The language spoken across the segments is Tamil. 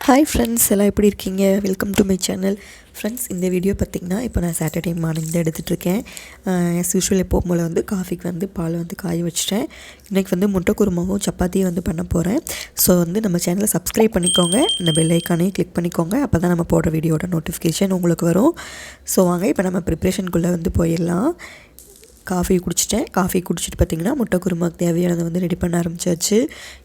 ஹாய் ஃப்ரெண்ட்ஸ், எல்லாம் எப்படி இருக்கீங்க? Welcome to my channel. Friends, இந்த வீடியோ பார்த்திங்கன்னா இப்போ நான் சாட்டர்டே மார்னிங் தான் எடுத்துகிட்ருக்கேன். ஆஸ் யூஷுவல் எப்போவும் போல் காஃபிக்கு பால் காய வச்சிட்டேன். இன்றைக்கி முட்டை குருமாவும் சப்பாத்தியும் பண்ண போகிறேன். ஸோ நம்ம சேனலை சப்ஸ்கிரைப் பண்ணிக்கோங்க, இந்த பெல் ஐக்கானையும் கிளிக் பண்ணிக்கோங்க. அப்போ தான் நம்ம போடுற வீடியோட நோட்டிஃபிகேஷன் உங்களுக்கு வரும். ஸோ வாங்க இப்போ நம்ம ப்ரிப்ரேஷனுக்குள்ளே போயிடலாம். காஃபி குடிச்சிட்டேன். காஃபி குடிச்சிட்டு பார்த்திங்கன்னா முட்டை குருமாக்கு தேவையானதை ரெடி பண்ண ஆரம்பிச்சாச்சு.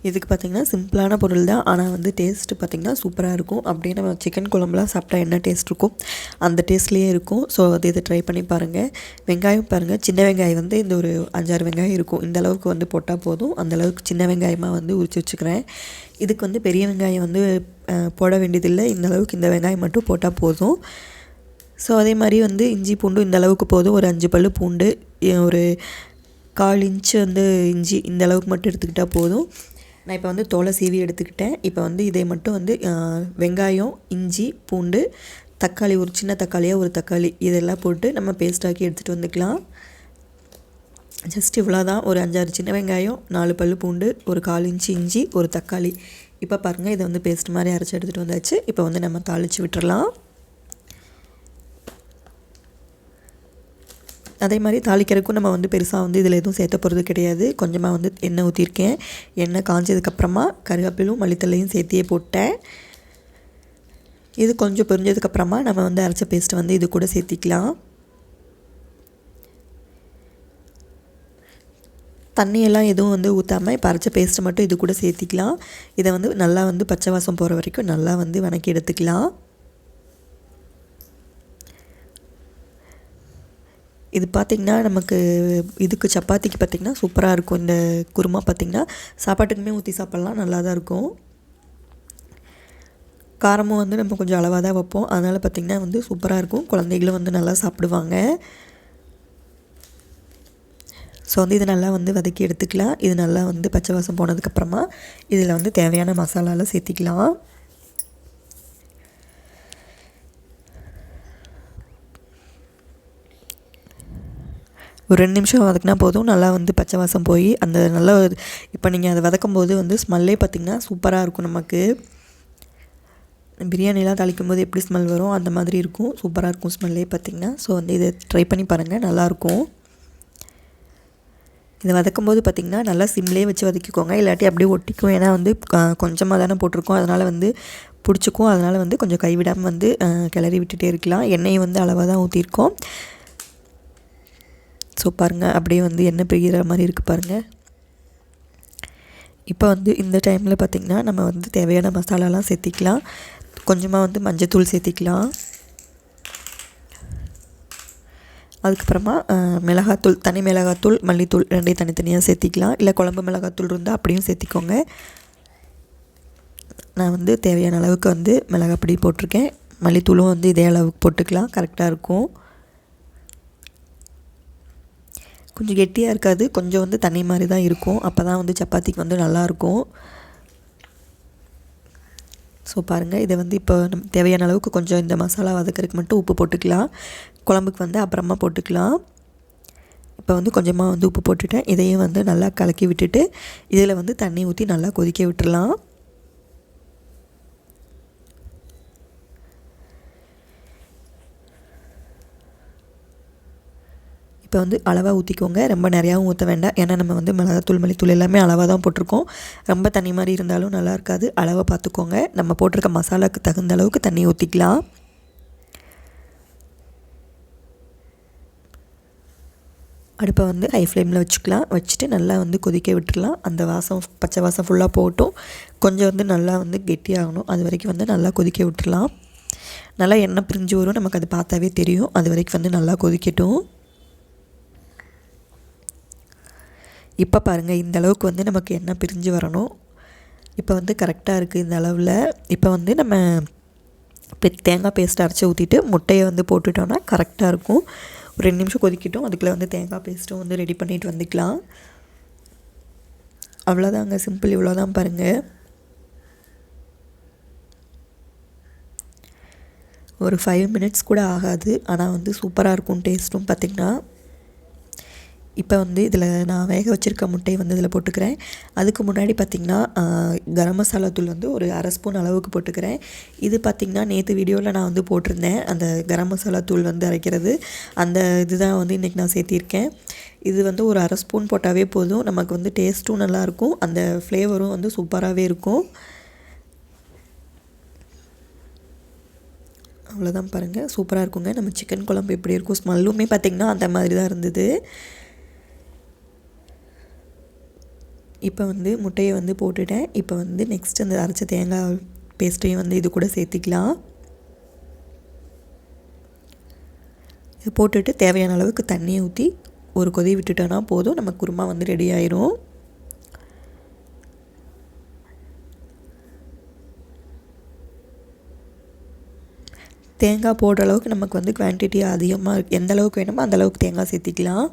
இதுக்கு பார்த்திங்கன்னா சிம்பிளான பொருள் தான், ஆனால் டேஸ்ட்டு பார்த்திங்கன்னா சூப்பராக இருக்கும். அப்படியே நம்ம சிக்கன் குழம்புலாம் சாப்பிட்டா என்ன டேஸ்ட் இருக்கும் அந்த டேஸ்ட்லேயே இருக்கும். ஸோ இதை ட்ரை பண்ணி பாருங்கள். வெங்காயம் பாருங்கள், சின்ன வெங்காயம் இந்த ஒரு 5-6 வெங்காயம் இருக்கும். இந்த அளவுக்கு போட்டால் போதும். அந்தளவுக்கு சின்ன வெங்காயமாக உரிச்சு வச்சுக்கிறேன். இதுக்கு பெரிய வெங்காயம் போட வேண்டியதில்லை. இந்த அளவுக்கு இந்த வெங்காயம் மட்டும் போட்டால் போதும். ஸோ அதே மாதிரி இஞ்சி பூண்டு இந்த அளவுக்கு போதும். ஒரு 5 பல் பூண்டு, ஒரு 1/4 இன்ச்சு இஞ்சி இந்த அளவுக்கு மட்டும் எடுத்துக்கிட்டால் போதும். நான் இப்போ தோலை சீவி எடுத்துக்கிட்டேன். இப்போ இதை மட்டும் வெங்காயம், இஞ்சி, பூண்டு, தக்காளி, ஒரு சின்ன தக்காளியாக ஒரு தக்காளி இதெல்லாம் போட்டு நம்ம பேஸ்ட்டாக்கி எடுத்துகிட்டு வந்துக்கலாம். ஜஸ்ட் இவ்வளோதான். ஒரு 5-6 சின்ன வெங்காயம், 4 பல் பூண்டு, ஒரு 1/4 இன்ச்சு இஞ்சி, ஒரு தக்காளி. இப்போ பாருங்கள், இதை பேஸ்ட் மாதிரி அரைச்சி எடுத்துகிட்டு வந்தாச்சு. இப்போ நம்ம தாளித்து விட்டுறலாம். அதே மாதிரி தாளிக்கிறதுக்கும் நம்ம பெருசாக இதில் எதுவும் சேர்த்த போகிறது கிடையாது. கொஞ்சமாக எண்ணெய் ஊற்றிருக்கேன். எண்ணெய் காஞ்சதுக்கப்புறமா கருவேப்பிலும் மல்லித்தலையும் சேர்த்தியே போட்டேன். இது கொஞ்சம் பொரிஞ்சதுக்கப்புறமா நம்ம அரைச்ச பேஸ்ட்டை இது கூட சேர்த்திக்கலாம். தண்ணியெல்லாம் எதுவும் ஊற்றாமல் இப்போ அரைச்ச பேஸ்ட்டை மட்டும் இது கூட சேர்த்திக்கலாம். இதை நல்லா பச்சை வாசம் போகிற வரைக்கும் நல்லா வணக்கி எடுத்துக்கலாம். இது பார்த்திங்கன்னா நமக்கு இதுக்கு சப்பாத்திக்கு பார்த்திங்கன்னா சூப்பராக இருக்கும். இந்த குருமா பார்த்திங்கன்னா சாப்பாட்டுக்குமே ஊற்றி சாப்பிட்லாம், நல்லா தான் இருக்கும். காரமும் நம்ம கொஞ்சம் அளவாக தான் வைப்போம். அதனால் பார்த்திங்கன்னா சூப்பராக இருக்கும். குழந்தைகளும் நல்லா சாப்பிடுவாங்க. ஸோ இதை நல்லா வதக்கி எடுத்துக்கலாம். இது நல்லா பச்சை வாசம் போனதுக்கப்புறமா இதில் தேவையான மசாலாலாம் சேர்த்திக்கலாம். ஒரு 2 நிமிஷம் வதக்கினா போதும். நல்லா பச்சை வாசம் போய் அந்த நல்லா இப்போ நீங்கள் அதை வதக்கும்போது ஸ்மெல்லே பார்த்திங்கன்னா சூப்பராக இருக்கும். நமக்கு பிரியாணிலாம் தாளிக்கும் போது எப்படி ஸ்மெல் வரும் அந்த மாதிரி இருக்கும். சூப்பராக இருக்கும் ஸ்மெல்லே பார்த்திங்கன்னா. ஸோ இதை ட்ரை பண்ணி பாருங்கள், நல்லாயிருக்கும். இதை வதக்கும்போது பார்த்திங்கன்னா நல்லா சிம்லேயே வச்சு வதக்கிக்கோங்க, இல்லாட்டி அப்படியே ஒட்டிக்கும். ஏன்னா கொஞ்சமாக தானே போட்டிருக்கோம், அதனால் பிடிச்சிக்கும். அதனால் கொஞ்சம் கைவிடாமல் கிளறி விட்டுட்டே இருக்கலாம். எண்ணெயை அளவாக தான் ஊற்றிருக்கோம். ஸோ பாருங்கள், அப்படியே எண்ணெய் பிரிகிற மாதிரி இருக்குது பாருங்கள். இப்போ இந்த டைமில் பார்த்திங்கன்னா நம்ம தேவையான மசாலாலாம் சேர்த்திக்கலாம். கொஞ்சமாக மஞ்சத்தூள் சேர்த்திக்கலாம். அதுக்கப்புறமா மிளகாத்தூள், தனி மிளகாத்தூள், மல்லித்தூள் ரெண்டையும் தனித்தனியாக சேர்த்திக்கலாம். இல்லை குழம்பு மிளகாத்தூள் இருந்தால் அப்படியும் சேர்த்திக்கோங்க. நான் தேவையான அளவுக்கு மிளகாப்பொடி போட்டிருக்கேன். மல்லித்தூளும் இதே அளவுக்கு போட்டுக்கலாம், கரெக்டாக இருக்கும். கொஞ்சம் கெட்டியாக இருக்காது, கொஞ்சம் தண்ணி மாதிரி தான் இருக்கும். அப்போ தான் சப்பாத்திக்கு நல்லாயிருக்கும். ஸோ பாருங்கள், இதை இப்போ நம்ம தேவையான அளவுக்கு கொஞ்சம் இந்த மசாலா வதக்கிறதுக்கு மட்டும் உப்பு போட்டுக்கலாம். குழம்புக்கு அப்புறமா போட்டுக்கலாம். இப்போ கொஞ்சமாக உப்பு போட்டுட்டேன். இதையும் நல்லா கலக்கி விட்டுட்டு இதில் தண்ணி ஊற்றி நல்லா கொதிக்க விட்டுடலாம். இப்போ அளவாக ஊற்றிக்கோங்க, ரொம்ப நிறையாவும் ஊற்ற வேண்டாம். ஏன்னா நம்ம மிளகாத்தூள், மல்லித்தூள் எல்லாமே அளவாக தான் போட்டிருக்கோம். ரொம்ப தண்ணி மாதிரி இருந்தாலும் நல்லா இருக்காது. அளவாக பார்த்துக்கோங்க. நம்ம போட்டிருக்க மசாலாவுக்கு தகுந்த அளவுக்கு தண்ணி ஊற்றிக்கலாம். அடுப்பை ஹை ஃப்ளேமில் வச்சுக்கலாம். வச்சுட்டு நல்லா கொதிக்க விட்டுடலாம். அந்த வாசம், பச்சை வாசம் ஃபுல்லாக போட்டும். கொஞ்சம் நல்லா கெட்டியாகணும். அது வரைக்கும் நல்லா கொதிக்க விட்டுடலாம். நல்லா எண்ணெய் பிரிஞ்சு வரும், நமக்கு அது பார்த்தாவே தெரியும். அது வரைக்கும் நல்லா கொதிக்கட்டும். இப்போ பாருங்கள், இந்த அளவுக்கு நமக்கு எண்ணெய் பிரிஞ்சு வரணும். இப்போ கரெக்டாக இருக்குது இந்த அளவில். இப்போ நம்ம தேங்காய் பேஸ்ட் அரைச்சி ஊற்றிட்டு முட்டையை போட்டுட்டோன்னா கரெக்டாக இருக்கும். ஒரு 2 நிமிஷம் கொதிக்கட்டும். அதுக்குள்ளே தேங்காய் பேஸ்ட்டும் ரெடி பண்ணிட்டு வந்துக்கலாம். அவ்வளோதாங்க, சிம்பிள். இவ்வளோதான் பாருங்கள். ஒரு 5 மினிட்ஸ் கூட ஆகாது. ஆனால் சூப்பராக இருக்கும் டேஸ்ட்டும் பார்த்திங்கன்னா. இப்போ வந்து இதில் நான் வேக வச்சுருக்க முட்டையை வந்து இதில் போட்டுக்கிறேன். அதுக்கு முன்னாடி பார்த்திங்கன்னா கரம் மசாலா தூள் வந்து ஒரு அரை ஸ்பூன் அளவுக்கு போட்டுக்கிறேன். இது பார்த்திங்கன்னா நேற்று வீடியோவில் நான் வந்து போட்டிருந்தேன், அந்த கரம் மசாலா தூள் வந்து அரைக்கிறது. அந்த இதுதான் வந்து இன்றைக்கி நான் சேர்த்திருக்கேன். இது வந்து ஒரு அரை ஸ்பூன் போட்டாவே போதும். நமக்கு வந்து டேஸ்ட்டும் நல்லாயிருக்கும், அந்த ஃப்ளேவரும் வந்து சூப்பராகவே இருக்கும். அவ்வளோதான் பாருங்கள், சூப்பராக இருக்குங்க. நம்ம சிக்கன் குழம்பு எப்படி இருக்கும், ஸ்மெல்லுமே பார்த்திங்கன்னா அந்த மாதிரி தான் இருந்தது. இப்போ வந்து முட்டையை வந்து போட்டுட்டேன். இப்போ வந்து நெக்ஸ்ட் அந்த அரைச்ச தேங்காய் பேஸ்ட்டையும் வந்து இது கூட சேர்த்திக்கலாம். இது போட்டுட்டு தேவையான அளவுக்கு தண்ணியை ஊற்றி ஒரு கொதி விட்டுட்டோன்னா போதும், நம்ம குருமா வந்து ரெடி ஆயிரும். தேங்காய் போடுற அளவுக்கு நமக்கு வந்து குவான்டிட்டி அதிகமாக எந்த அளவுக்கு வேணுமோ அந்த அளவுக்கு தேங்காய் சேர்த்திக்கலாம்.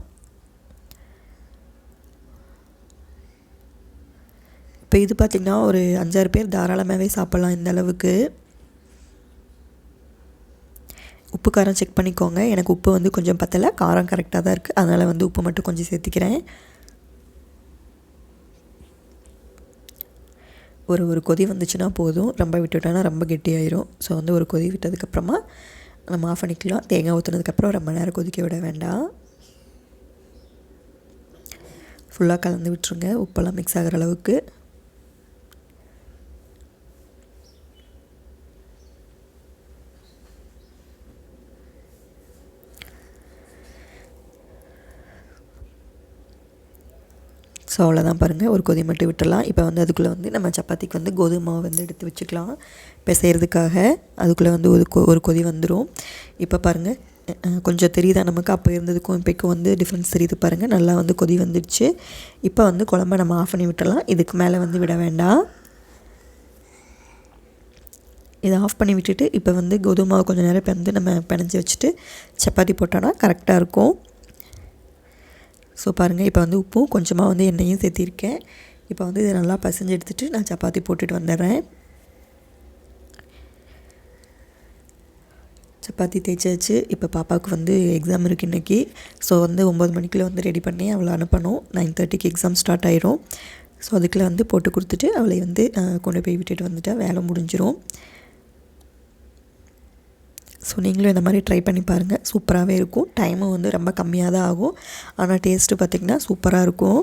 இப்போ இது பார்த்திங்கன்னா ஒரு 5-6 பேர் தாராளமாகவே சாப்பிட்லாம் இந்த அளவுக்கு. உப்பு காரம் செக் பண்ணிக்கோங்க. எனக்கு உப்பு வந்து கொஞ்சம் பத்தலை, காரம் கரெக்டாக தான் இருக்குது, அதனால் வந்து உப்பு மட்டும் கொஞ்சம் சேர்த்திக்கிறேன். ஒரு கொதி வந்துச்சுன்னா போதும், ரொம்ப விட்டுட்டோன்னா ரொம்ப கெட்டியாயிரும். ஸோ வந்து ஒரு கொதி விட்டதுக்கப்புறமா நம்ம ஆஃப் பண்ணிக்கலாம். தேங்காய் ஊற்றுனதுக்கப்புறம் ரொம்ப நேரம் கொதிக்க விட வேண்டாம். ஃபுல்லாக கலந்து விட்டுருங்க, உப்பெல்லாம் மிக்ஸ் ஆகிற அளவுக்கு. ஸோ அவ்வளோதான் பாருங்கள், ஒரு கொதி மட்டும் விட்டுடலாம். இப்போ வந்து அதுக்குள்ளே வந்து நம்ம சப்பாத்திக்கு வந்து கோதுமை மாவு வந்து எடுத்து வச்சுக்கலாம் பிசைகிறதுக்காக. அதுக்குள்ளே வந்து ஒரு கொதி வந்துடும். இப்போ பாருங்கள், கொஞ்சம் தெரியுதா நமக்கு, அப்போ இருந்ததுக்கும் இப்போக்கும் வந்து டிஃப்ரென்ஸ் தெரியுது பாருங்கள். நல்லா வந்து கொதி வந்துடுச்சு. இப்போ வந்து குழம்ப நம்ம ஆஃப் பண்ணி விட்டுடலாம். இதுக்கு மேலே வந்து விட வேண்டாம். இதை ஆஃப் பண்ணி விட்டுட்டு இப்போ வந்து கோதுமை மாவு கொஞ்சம் நேரம் இப்போ வந்து நம்ம பிணைஞ்சி வச்சுட்டு சப்பாத்தி போட்டோன்னா கரெக்டாக இருக்கும். ஸோ பாருங்கள், இப்போ வந்து உப்பும் கொஞ்சமாக வந்து எண்ணெயும் சேர்த்திருக்கேன். இப்போ வந்து இதை நல்லா பசைஞ்சு எடுத்துகிட்டு நான் சப்பாத்தி போட்டுட்டு வந்துடுறேன். சப்பாத்தி தேய்ச்சாச்சு. இப்போ பாப்பாவுக்கு வந்து எக்ஸாம் இருக்குது இன்றைக்கி. ஸோ வந்து 9 மணிக்குள்ளே வந்து ரெடி பண்ணி அவளை அனுப்பணும். 9:30க்கு எக்ஸாம் ஸ்டார்ட் ஆயிரும். ஸோ அதுக்குள்ளே வந்து போட்டு கொடுத்துட்டு அவளை வந்து கொண்டு போய் விட்டுட்டு வந்துட்டால் வேலை முடிஞ்சிடும். ஸோ நீங்களும் இந்த மாதிரி ட்ரை பண்ணி பாருங்கள், சூப்பராகவே இருக்கும். டைமும் வந்து ரொம்ப கம்மியாக தான் ஆகும், ஆனால் டேஸ்ட்டு பார்த்திங்கன்னா சூப்பராக இருக்கும்.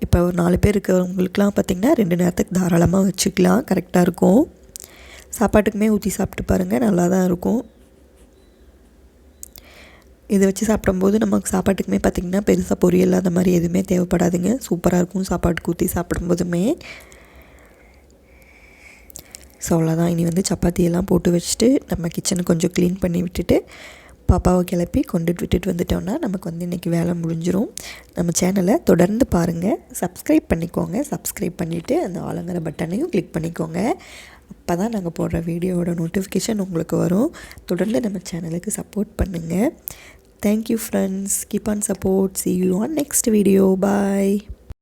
இப்போ ஒரு 4 பேர் இருக்கிறவங்களுக்குலாம் பார்த்திங்கன்னா 2 நேரத்துக்கு தாராளமாக வச்சுக்கலாம், கரெக்டாக இருக்கும். சாப்பாட்டுக்குமே ஊற்றி சாப்பிட்டு பாருங்கள், நல்லா தான் இருக்கும். இதை வச்சு சாப்பிடும்போது நமக்கு சாப்பாட்டுக்குமே பார்த்திங்கன்னா பெருசாக பொரியல் அந்த மாதிரி எதுவுமே தேவைப்படாதுங்க, சூப்பராக இருக்கும் சாப்பாட்டுக்கு ஊற்றி சாப்பிடும்போதுமே. ஸோ அவ்வளோதான். இனி வந்து சப்பாத்தியெல்லாம் போட்டு வச்சுட்டு நம்ம கிச்சனை கொஞ்சம் க்ளீன் பண்ணி விட்டுட்டு பாப்பாவை கிளப்பி கொண்டுட்டு விட்டுட்டு வந்துட்டோம்னா நமக்கு வந்து இன்றைக்கி வேலை முடிஞ்சிடும். நம்ம சேனலை தொடர்ந்து பாருங்கள், சப்ஸ்கிரைப் பண்ணிக்கோங்க. சப்ஸ்கிரைப் பண்ணிவிட்டு அந்த ஆளுங்கிற பட்டனையும் கிளிக் பண்ணிக்கோங்க. அப்போ தான் நாங்கள் போடுற வீடியோவோட நோட்டிஃபிகேஷன் உங்களுக்கு வரும். தொடர்ந்து நம்ம சேனலுக்கு சப்போர்ட் பண்ணுங்கள். Thank you friends, keep on support. see you on next video. Bye.